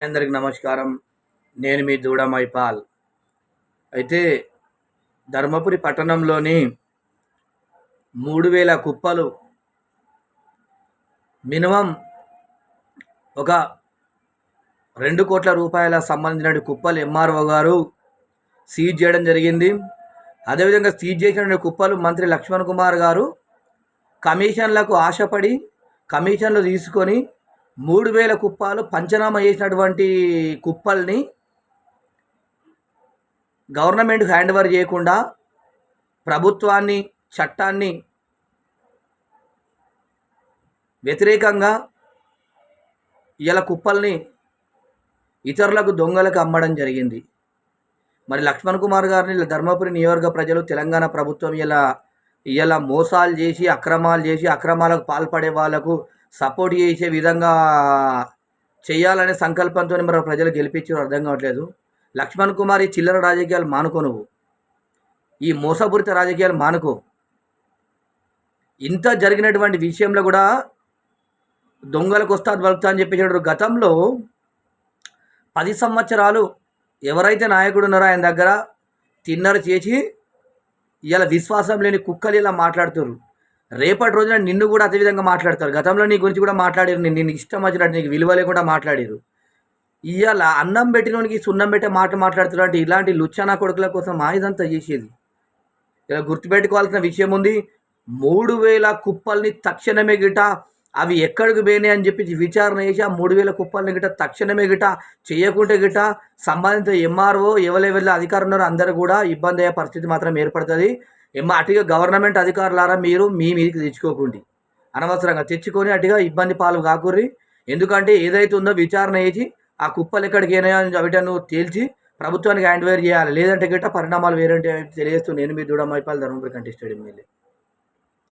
అందరికి నమస్కారం. నేను మీ దూడ మైపాల్. అయితే ధర్మపురి పట్టణంలోని 3000 కుప్పలు మినిమం ఒక 2 కోట్ల రూపాయల సంబంధించిన కుప్పలు ఎంఆర్ఓ గారు సీజ్ చేయడం జరిగింది. అదేవిధంగా సీజ్ చేసిన కుప్పలు మంత్రి లక్ష్మణ్ కుమార్ గారు కమిషన్లకు ఆశపడి కమిషన్లు తీసుకొని 3000 కుప్పాలు పంచనామా చేసినటువంటి కుప్పల్ని గవర్నమెంట్ హ్యాండ్ ఓవర్ చేయకుండా ప్రభుత్వాన్ని చట్టాన్ని వ్యతిరేకంగా ఇలా కుప్పల్ని ఇతరులకు దొంగలకు అమ్మడం జరిగింది. మరి లక్ష్మణ్ కుమార్ గారిని ధర్మపురి నియోజకవర్గ ప్రజలు తెలంగాణ ప్రభుత్వం ఇలా మోసాలు చేసి అక్రమాలకు పాల్పడే వాళ్లకు సపోర్ట్ చేసే విధంగా చేయాలనే సంకల్పంతో మరి ప్రజలు గెలిపించారు. అర్థం కావట్లేదు. లక్ష్మణ్ కుమార్ ఈ చిల్లర రాజకీయాలు మానుకో, నువ్వు ఈ మోసపూరిత రాజకీయాలు మానుకో. ఇంత జరిగినటువంటి విషయంలో కూడా దొంగలకు వస్తాది బలుకుతా అని చెప్పేసాడు. గతంలో 10 సంవత్సరాలు ఎవరైతే నాయకుడు ఉన్నారో ఆయన దగ్గర తిన్నర చేసి ఇలా విశ్వాసం లేని కుక్కలు ఇలా మాట్లాడుతారు. రేపటి రోజున నిన్ను కూడా అదేవిధంగా మాట్లాడతారు. గతంలో నీ గురించి కూడా మాట్లాడారు. నిన్ను ఇష్టం వచ్చినట్టు నీకు విలువ లేకుండా మాట్లాడారు. ఇవాళ అన్నం పెట్టినోనికి సున్నం పెట్టే మాట్లాడుతున్నారు అంటే ఇలాంటి లుచ్చనా కొడుకుల కోసం ఇదంతా చేసేది. ఇలా గుర్తుపెట్టుకోవాల్సిన విషయం ఉంది. 3000 కుప్పల్ని తక్షణమే గిట అవి ఎక్కడికి పోయినాయి అని చెప్పి విచారణ చేసి ఆ 3000 కుప్పల్ని గిట తక్షణమే గిట చేయకుంటే గిట సంబంధిత ఎంఆర్ఓ ఎవరెవరి అధికారులు ఉన్నారో అందరూ కూడా ఇబ్బంది అయ్యే పరిస్థితి మాత్రం ఏర్పడుతుంది. అటుగా గవర్నమెంట్ అధికారులారా మీరు మీ మీదకి తెచ్చుకోకండి, అనవసరంగా తెచ్చుకొని అటుగా ఇబ్బంది పాలు కాకుర్రి. ఎందుకంటే ఏదైతే ఉందో విచారణ చేసి ఆ కుప్పలు ఎక్కడికి అయినాయో వీటను తేల్చి ప్రభుత్వానికి హ్యాండ్ ఓవర్ చేయాలి. లేదంటే గిట్ట పరిణామాలు వేరే తెలియజేస్తూ నేను మీ దూడ మైపాల్ ధర్మపురి కంటి స్టేడియం వెళ్ళి